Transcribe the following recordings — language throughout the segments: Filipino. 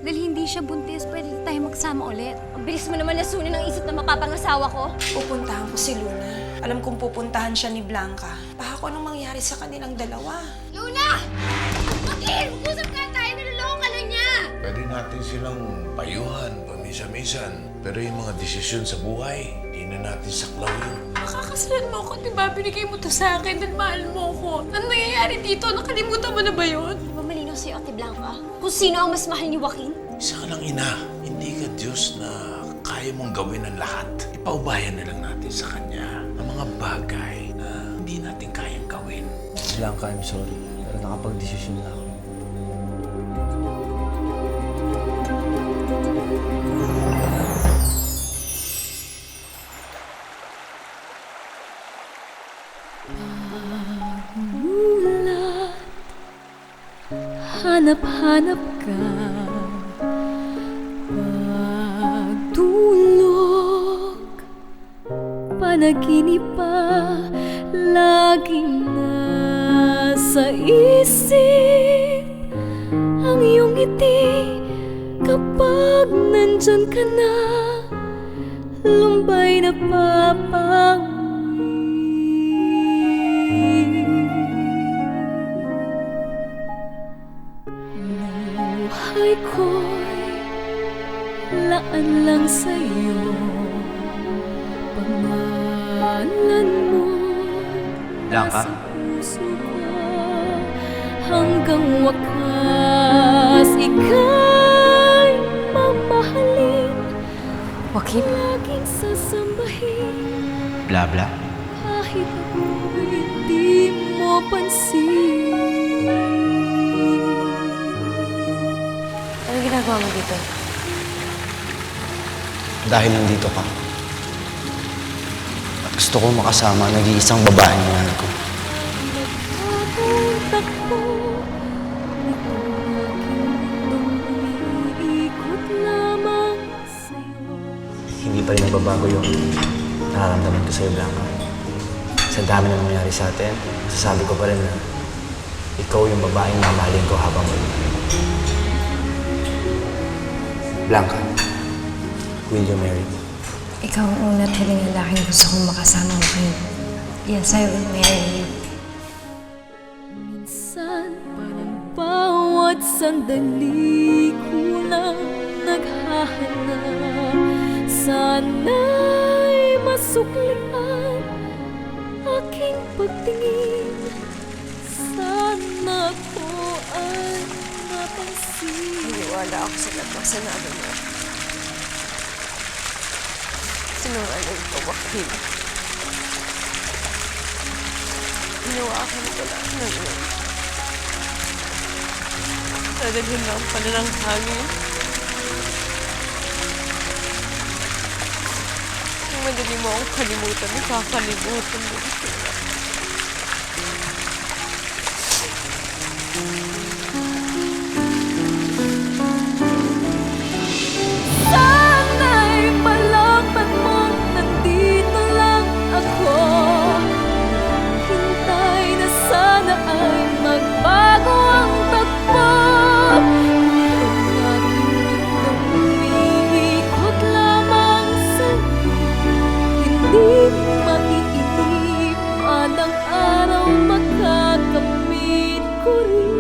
Dahil hindi siya buntis, pwede tayo magsama ulit. Ang bilis mo naman nasunin ang isip na mapapangasawa ko. Pupuntahan ko si Luna. Alam kong pupuntahan siya ni Blanca. Baka kung anong mangyari sa kanilang dalawa. Luna! Bakit? Mag-usap ka tayo, naluloko ka na niya! Pwede natin silang payuhan, pamisa-misan. Pero yung mga desisyon sa buhay, hindi na natin saklaw yun. Makakasalan mo ako, di ba? Binigay mo to sa akin dahil mahal mo ako. Ano nangyayari dito? Nakalimutan mo na ba yun? Di ba malinaw sa'yo, Ate Blanca? Kung sino ang mas mahal ni Joaquin? Isa ka lang ina. Hindi ka Diyos na kaya mong gawin ang lahat. Ipaubayan na lang natin sa Kanya ang mga bagay na hindi natin kayang gawin. Blanca, I'm sorry. Pero nakapag-desisyon na ako. Hanap-hanap ka. Pagtulog, panaginip pa, laging nasa isip ang iyong ngiti. Kapag nandyan ka na, lumbay na papawi. Buhay ko'y laan lang sa'yo. Pangalan mo Blanca? sa puso ko. Hanggang wakas ika'y mamahalin. Joaquin? Laging sasambahin. Bla-bla? Kahit ako'y hindi mo pansin. Anong ginagawa mo dito? Dahil nandito ka. At gusto ko makasama ang nag-iisang babaeng mahal ko. Takbo, nitong aking mundong umiikot lamang sa'yo. Hindi pa rin nagbabago yung nararamdaman ko sa'yo, Blanca. Sa dami na nangyari sa atin, sasabi ko pa rin na ikaw yung babaeng mamahalin ko habang buhay. Blanca, will you marry me? Ikaw ang una at huling lalaking gusto kong makasama ko. Yes, I will marry you. Minsan parang bawat sandali kulang naghahanap. Sana'y masuklian aking pagtingin. Sana ko ay mapansin. Naniwala ako sa lahat ng sinabi mo. Sinungaling ko, Joaquin. Hinawakan ko lang ngayon. Dadalhin lang pala ng hangin. Kung madali mo akong kalimutan, nakakalimutan mo ito. Sana'y malaman mo, nandito lang ako. Hintay na sana ay magbago ang tagpo. Nitong aking mundong umiikot lamang sa'yo. Hindi maiinip anang araw makakamit ko rin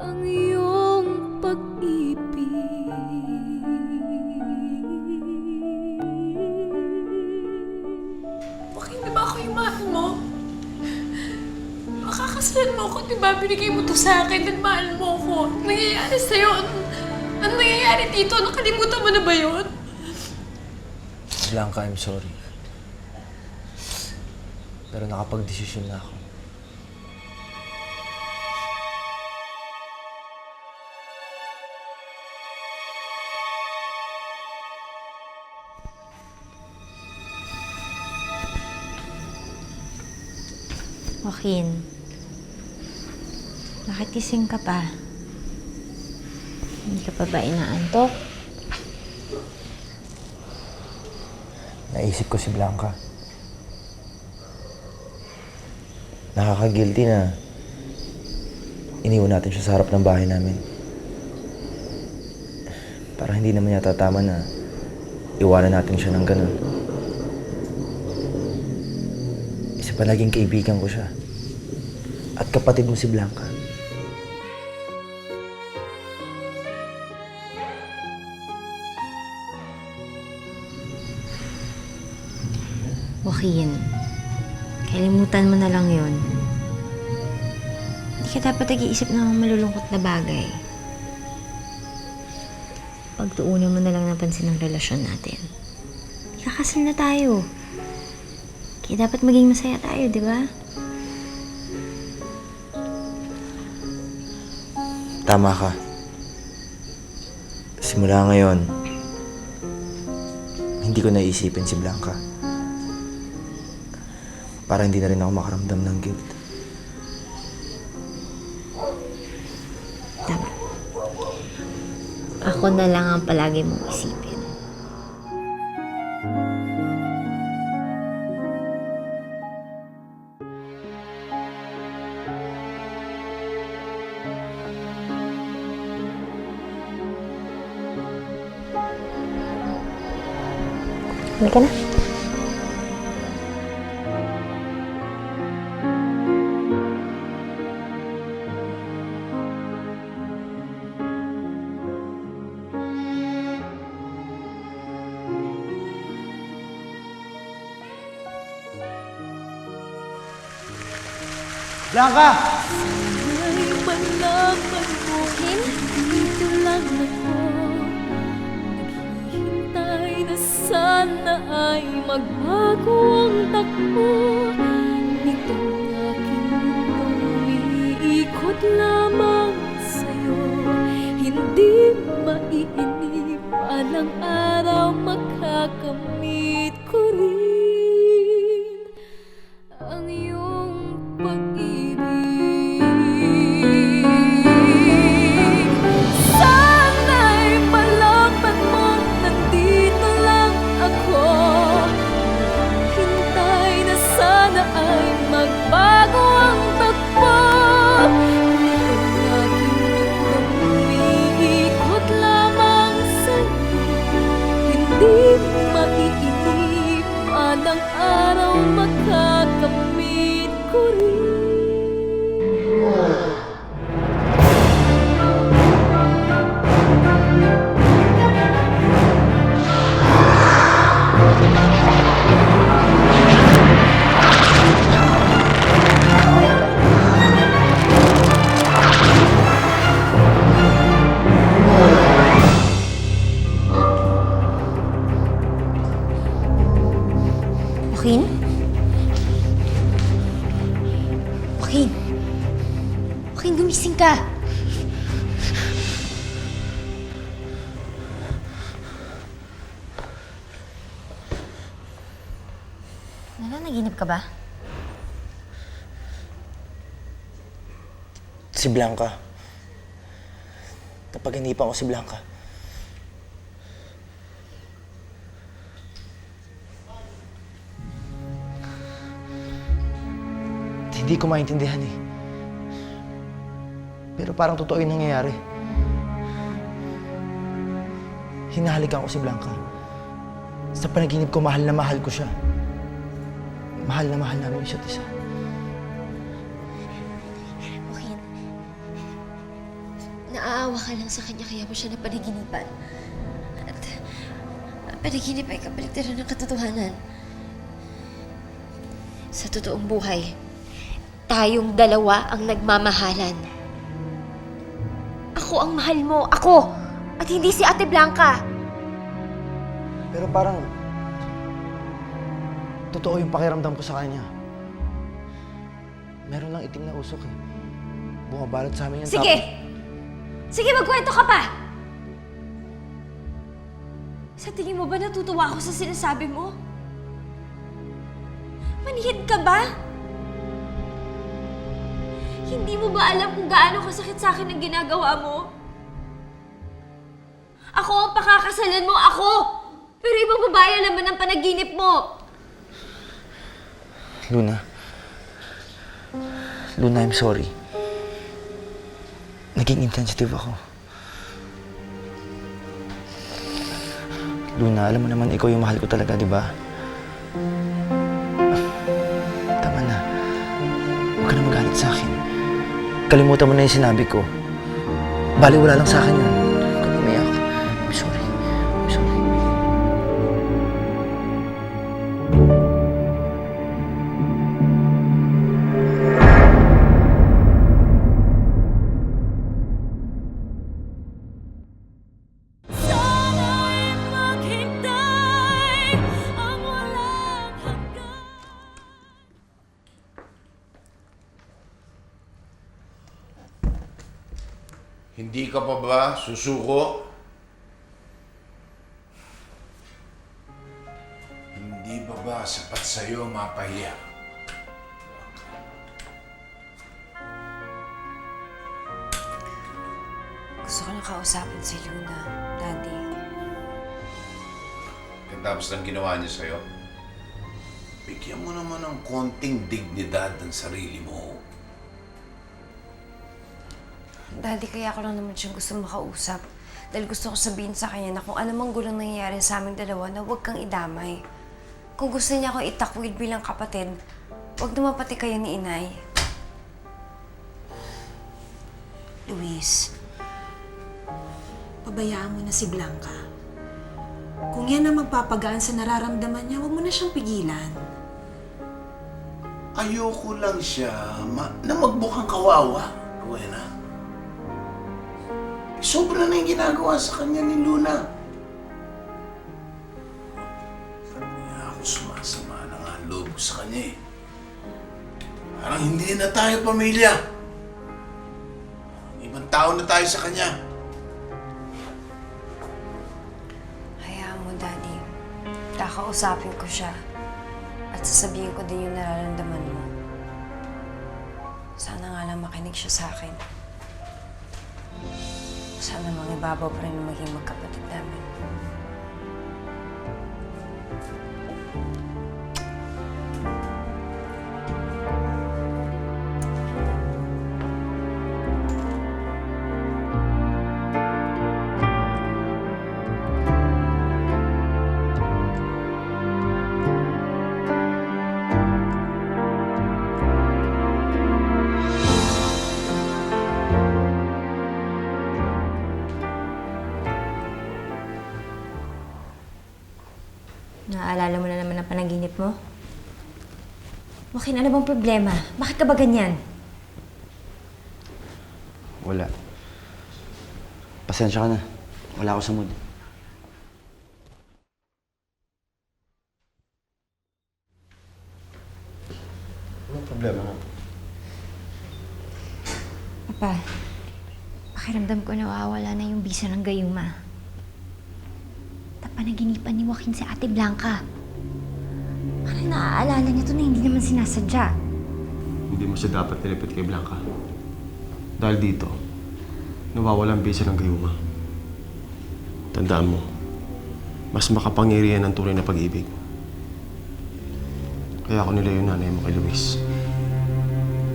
ang iyong pag-ibig. Bakit di ba ako yung mahal mo? Makakasalan mo ako, di ba? Binigay mo to sa akin dahil mahal mo ako. Ano nangyayari sa'yo? Ano nangyayari dito? Nakalimutan mo na ba yun? Blanca, I'm sorry. Pero nakapag-desisyon na ako. Joaquin, bakit gising ka pa? Hindi ka pa ba inaantok? Naisip ko si Blanca. Nakaka-guilty na iniwan natin siya sa harap ng bahay namin. Para hindi naman yata tama na iwanan natin siya ng ganun. Isa pa naging kaibigan ko siya. At kapatid mo si Blanca. Joaquin, kalimutan mo na lang yon. Hindi ka dapat nag-iisip ng malulungkot na bagay. Pagtuunan mo na lang ng pansin ng relasyon natin. Ikakasal na tayo. Kaya dapat maging masaya tayo, di ba? Tama ka. Simula ngayon, hindi ko naisipin si Blanca. Para hindi na rin ako makaramdam ng guilt. Tama. Ako na lang ang palagi mong isipin. Halika na. Blanca! Ay malaman mo, dito lang ako. Naghihintay na sana ay magbago ang takbo. Nitong aking umiikot lamang sa'yo. Hindi maiinip, alang araw makakamit ko rin ang iyong pag-ibig. Sana'y malaman mo, nandito lang ako. Hintay na sana ay magbago ang takbo. Nitong aking mundong umiikot lamang sa'yo. Hindi maiinip, alang araw makakamit ko rin. Joaquin? Joaquin? Joaquin, gumising ka! Nananaginip ka ba? Si Blanca. Napag-inipan ko si Blanca. Hindi ko maintindihan eh. Pero parang totoo yung nangyayari. Hinahalikan ko si Blanca. Sa panaginip ko, mahal na mahal ko siya. Mahal na mahal namin isa't isa. Joaquin, naaawa ka lang sa kanya kaya mo siya napanaginipan. At ang panaginip ay kabaligtaran ng katotohanan. Sa totoong buhay, tayong dalawa ang nagmamahalan. Ako ang mahal mo, ako! At hindi si Ate Blanca! Pero parang totoo yung pakiramdam ko sa kanya. Meron lang itim na usok eh. Bumabalot sa amin yung Sige! Sige, magkwento ka pa! Sa tingin mo ba natutuwa ako sa sinasabi mo? Manhid ka ba? Hindi mo ba alam kung gaano kasakit sa akin ang ginagawa mo? Ako ang pakakasalan mo, ako! Pero ibang babae naman ang panaginip mo! Luna. Luna, I'm sorry. Naging insensitive ako. Luna, alam mo naman ikaw yung mahal ko talaga, di ba? Tama na. Huwag ka na magalit sa akin. Kalimutan mo na yung sinabi ko. Baliwala lang sa akin yun. Huwag ka na umiyak. I'm sorry. I'm sorry. Hindi ka pa ba susuko? Hindi ba sapat sa'yo mapahiya? Gusto ko lang kausapin si Luna, Daddy. Tapos lang ginawa niya sa'yo? Bigyan mo naman ng konting dignidad ng sarili mo. Daddy, kaya ko lang naman siyang gusto makausap. Dahil gusto ko sabihin sa kanya na kung ano mang gulang nangyayari sa aming dalawa, na huwag kang idamay. Kung gusto niya akong itakwil bilang kapatid, huwag naman pati kayo ni Inay. Luis, pabayaan mo na si Blanca. Kung yan ang magpapagaan sa nararamdaman niya, huwag mo na siyang pigilan. Ayoko lang siya na magmukhang kawawa, Rowena. Sobra na yung ginagawa sa kanya ni Luna. Kaya ako sumasama na nga ang loob ko sa kanya eh. Parang hindi na tayo pamilya. Ibang tao na tayo sa kanya. Hayaan mo, Daddy. Kakausapin ko siya. At sasabihin ko din yung nararamdaman mo. Sana nga lang makinig siya sa akin. Sana mangibabaw pa rin ang maging magkapatid namin. Naaalala mo na naman ang panaginip mo? Joaquin, ano bang problema? Bakit ka ba ganyan? Wala. Pasensya ka na. Wala ako sa mood. Anong problema nga? Papa, pakiramdam ko nawawala na yung bisa ng gayuma. Panaginipan ni Joaquin si Ate Blanca. Parang naaalala nito na hindi naman sinasadya. Hindi mo siya dapat nilipit kay Blanca. Dahil dito, nawawala ang bisa ng gayuma. Tandaan mo, mas makapangyarihan ang tunay na pag-ibig. Kaya ako nila yung nanay mo kay Luis.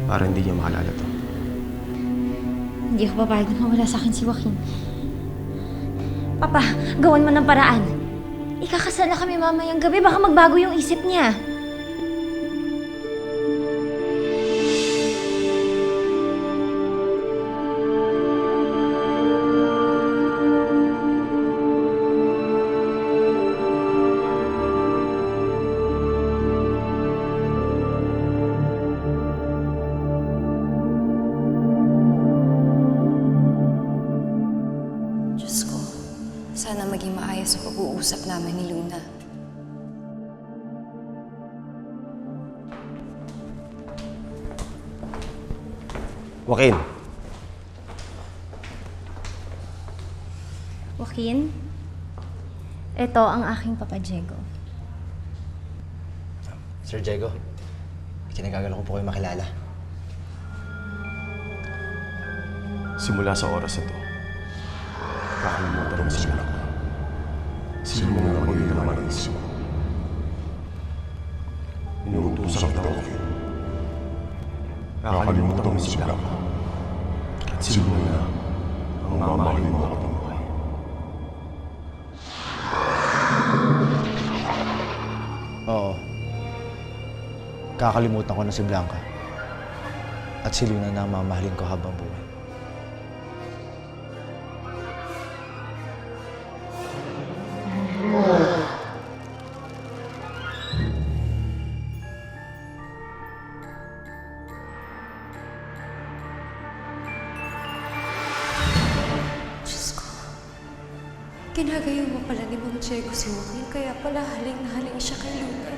Para hindi niya maalala to. Hindi ako papayag na mawala sa akin si Joaquin. Papa, gawan mo ng paraan. Ikakasal na kami mamayang gabi. Baka magbago yung isip niya. Diyos ko, sana maging maayos ang pag-uusap namin ni Luna. Joaquin! Joaquin, ito ang aking Papa Diego. Sir Diego, kinagagala ko po kayo makilala. Simula sa oras na to, kakalimutan mo si Blanca. Sino mo na magiging naman ang isip mo? Inuutusan kita, Joaquin. Kakalimutan mo si Blanca. At sino mo na mamahalin mo habang buhay. Oo. Kakalimutan ko na si Blanca. At si Luna na ang mamahalin ko habang buhay. Diyos ko. Ginagayo mo pala ni Mang Diego si Joaquin, kaya pala haling na haling siya kay Luna.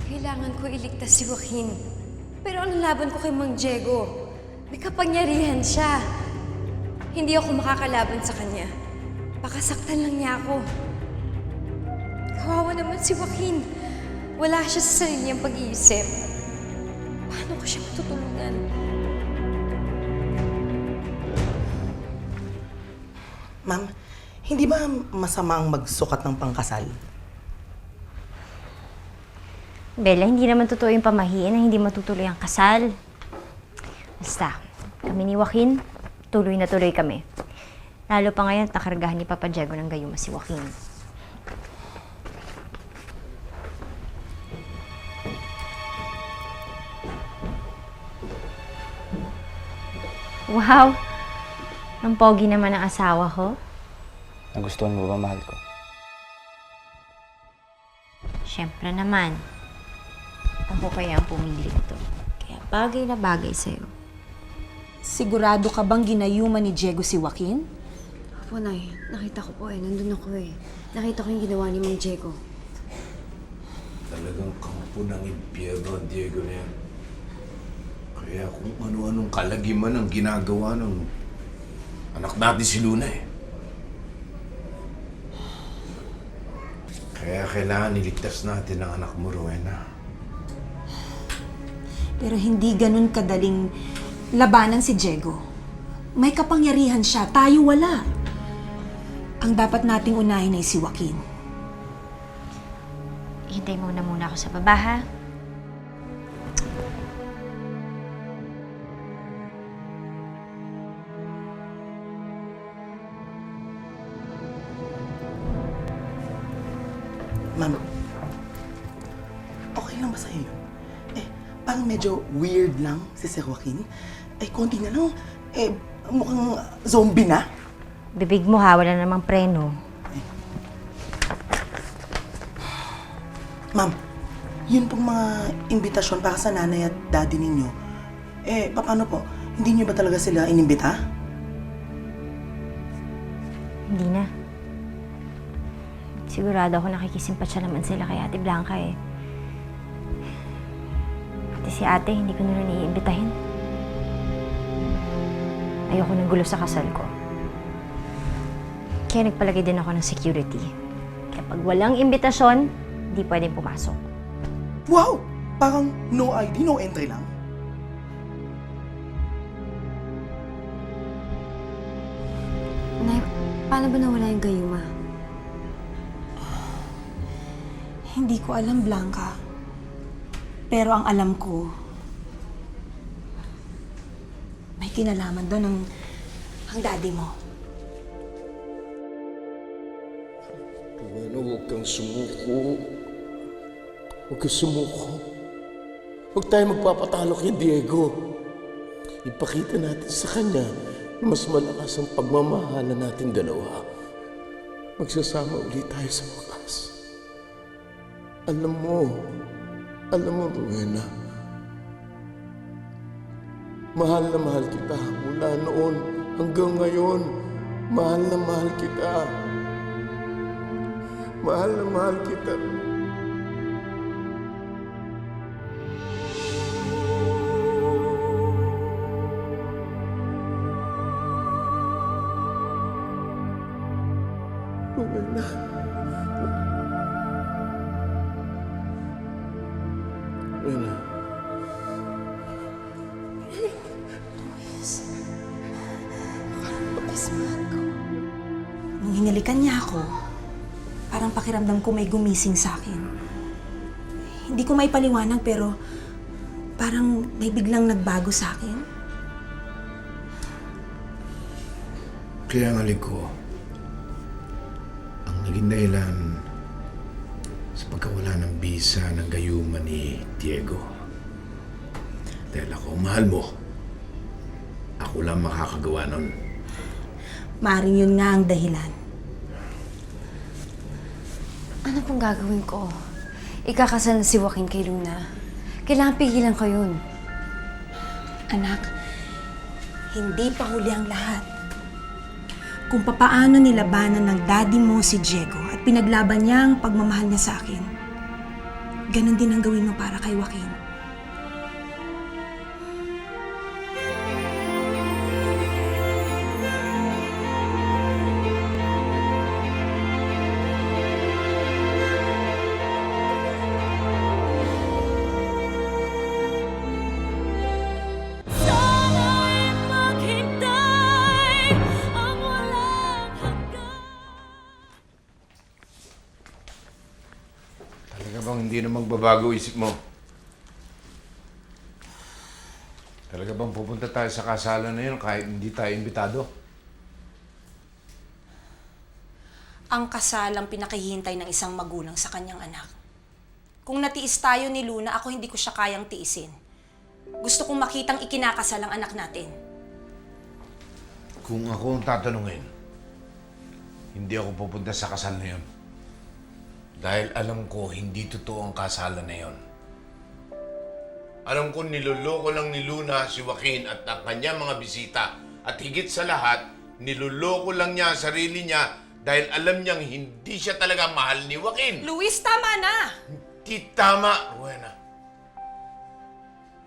Kailangan ko iligtas si Joaquin. Pero ang laban ko kay Mang Diego, may kapangyarihan siya. Hindi ako makakalaban sa kanya. Baka saktan lang niya ako. Kawawa naman si Joaquin. Wala siya sa sarili niyang pag-iisip. Paano ko siya matutulungan? Ma'am, hindi ba masama ang magsukat ng pangkasal? Bella, hindi naman totoo yung pamahiin na hindi matutuloy ang kasal. Basta, kami ni Joaquin, tuloy na tuloy kami. Lalo pa ngayon, nakargahan ni Papa Diego ng gayuma si Joaquin. Wow! Ang pogi naman ang asawa ko. Nagustuhan mo ba, mahal ko? Siyempre naman. Ako kaya ang pumili ito. Kaya bagay na bagay sa'yo. Sigurado ka bang ginayuma ni Diego si Joaquin? Opo, Nay. Nakita ko po eh. Nandun ako eh. Nakita ko yung ginawa ni Mang Diego. Talagang kampo ng impyerno ang Diego na yan. Kaya kung ano-anong kalagiman ang ginagawa ng anak natin si Luna eh. Kaya kailangan iligtas natin ang anak mo, Rowena. Pero hindi ganun kadaling labanan si Diego. May kapangyarihan siya, tayo wala. Ang dapat nating unahin ay si Joaquin. Hintay muna ako sa baba, ha? Ma'am, okay lang ba sa'yo yun? Parang medyo weird lang si Sir Joaquin. Konti na lang. Mukhang zombie na. Bibig mo ha, wala namang preno. Ma'am, yun pong mga imbitasyon para sa nanay at daddy ninyo. Paano po? Hindi niyo ba talaga sila inimbita? Hindi na. Sigurado ako nakikisimpatya naman sila kay Ate Blanca eh. Pati si ate, hindi ko na rin iimbitahin. Ayoko ng gulo sa kasal ko. Kaya nagpalagay din ako ng security. Kaya pag walang imbitasyon, hindi pwedeng pumasok. Wow! Parang no ID, no entry lang. Nay, paano ba nawala yung gayuma? Hindi ko alam, Blanca. Pero ang alam ko, may kinalaman doon ang daddy mo. Rowena, huwag kang sumuko. Huwag kang sumuko. Huwag tayo magpapatalo kay Diego. Ipakita natin sa kanya na mas malakas ang pagmamahalan natin dalawa. Magsasama ulit tayo sa wakas. Alam mo, Rowena, mahal na mahal kita mula noon hanggang ngayon. Mahal na mahal kita. Mahal na mahal kita. Reyna. Nung hinalikan niya ako, parang pakiramdam ko may gumising sa akin. Hindi ko maipaliwanag pero parang may biglang nagbago sa akin. Kaya ang halik ko, ang naging dahilan sa pagkawala ng bisa ng gayuma ni Diego. Dahil ako, mahal mo. Ako lang makakagawa nun. Maring yun nga ang dahilan. Ano pong gagawin ko? Ikakasal na si Joaquin kay Luna. Kailangan pigilan ko yun. Anak, hindi pa huli ang lahat. Kung papaano nilabanan ng daddy mo si Diego at pinaglaban niya ang pagmamahal niya sa akin, ganon din ang gawin mo para kay Joaquin. Talaga bang hindi na magbabago isip mo? Talaga bang pupunta tayo sa kasalan na yun kahit hindi tayo imbitado? Ang kasal ang pinakahihintay ng isang magulang sa kanyang anak. Kung natiis tayo ni Luna, ako hindi ko siya kayang tiisin. Gusto kong makitang ikinakasal ang anak natin. Kung ako ang tatanungin, hindi ako pupunta sa kasal na yun. Dahil alam ko, hindi totoo ang kasalan na yun. Alam ko, niloloko lang ni Luna si Joaquin at ang kanya mga bisita. At higit sa lahat, niloloko lang niya ang sarili niya dahil alam niyang hindi siya talaga mahal ni Joaquin. Luis, tama na! Hindi tama, Rowena.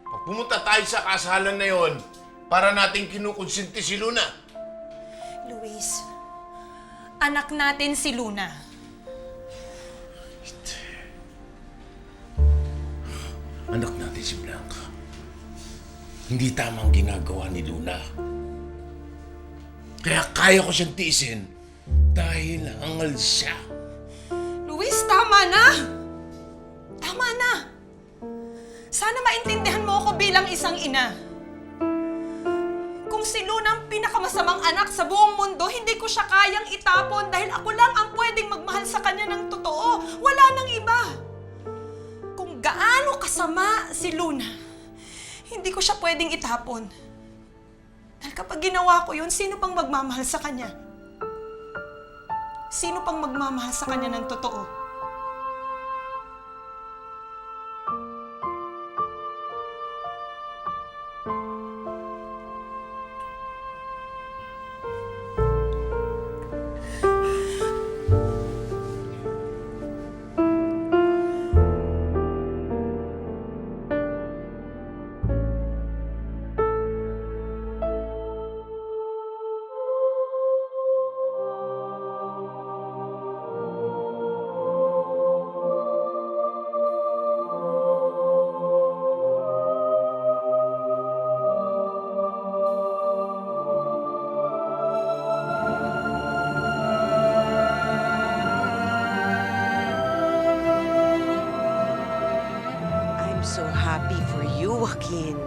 Pag pumunta tayo sa kasalan na yon, para nating kinukonsinti si Luna. Luis, anak natin si Luna. Anak natin si Blanca. Hindi tama ang ginagawa ni Luna. Kaya kaya ko siyang tiisin dahil hangal siya. Luis, tama na! Tama na! Sana maintindihan mo ako bilang isang ina. Kung si Luna ang pinakamasamang anak sa buong mundo, hindi ko siya kayang itapon dahil ako lang ang pwedeng magmahal sa kanya ng totoo. Wala nang iba. Kung gaano kasama si Luna, hindi ko siya pwedeng itapon. Dahil kapag ginawa ko yun, sino pang magmamahal sa kanya? Sino pang magmamahal sa kanya ng totoo? I'm so happy for you, Joaquin.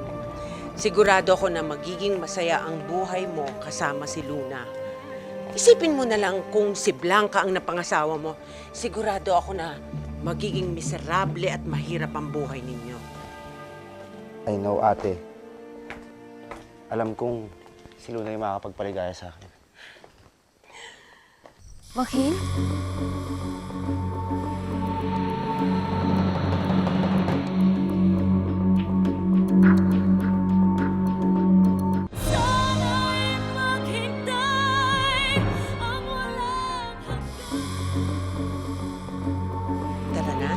Sigurado ako na magiging masaya ang buhay mo kasama si Luna. Isipin mo na lang kung si Blanca ang napangasawa mo. Sigurado ako na magiging miserable at mahirap ang buhay ninyo. I know, ate. Alam kong si Luna yung makakapagpaligaya sa akin. Joaquin? Tara na.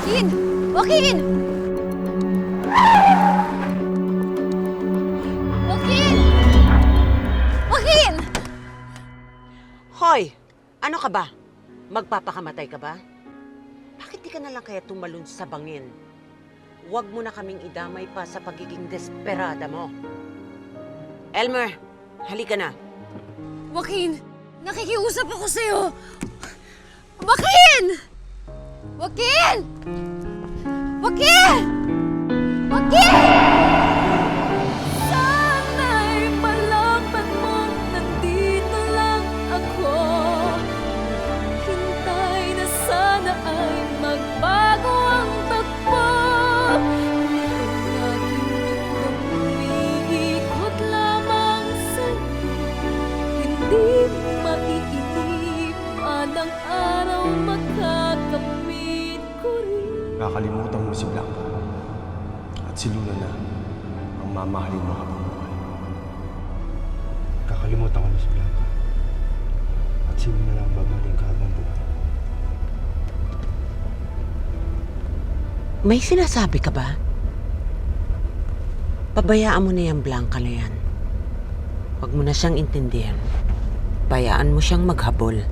Joaquin! Joaquin! Joaquin! Joaquin! Hoy! Ano ka ba? Magpapakamatay ka ba? Bakit di ka na lang kaya tumalon sa bangin? Huwag mo na kaming idamay pa sa pagiging desperada mo. Elmer, halika na. Joaquin, nakikiusap ako sa'yo. Joaquin! Joaquin! Joaquin! Joaquin! Sana'y malaman mo nandito lang ako. Hintay na sana ay magbago ang takbo. Itong aking mundong umiikot lamang sa'yo. Hindi maiinip anang araw makakamit ko rin. Kakalimutan mo si Blanca. At si Luna na ang mamahalin mo habang buhay. Kakalimutan ko na si Blanca. At si Luna na ang mamahalin ka habang buhay. May sinasabi ka ba? Pabayaan mo na yung Blanca na yan. Huwag mo na siyang intindihan. Bayaan mo siyang maghabol.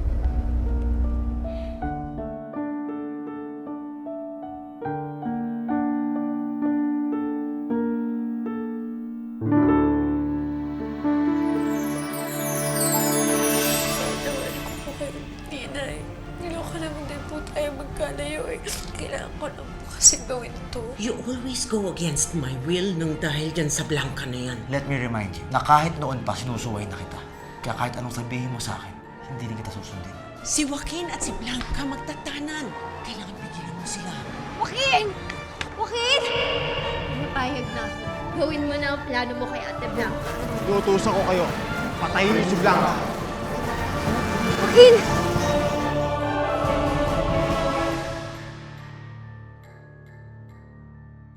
Pagdawali ko po kayo, Tinay. Niloko naman din po tayo magkalayo eh. Kailangan ko lang po kasi gawin to. You always go against my will nang dahil dyan sa Blanca na yan. Let me remind you na kahit noon pa sinusuway na kita. Kaya kahit anong sabihin mo sa akin, hindi rin kita susundin. Si Joaquin at si Blanca magtatanan. Kailangan pigilan mo sila. Joaquin! Joaquin! Napayag na ako. Gawin mo na ang plano mo kay Ate Blanca. Iutusan ko kayo. Patayin niyo si Blanca. Joaquin!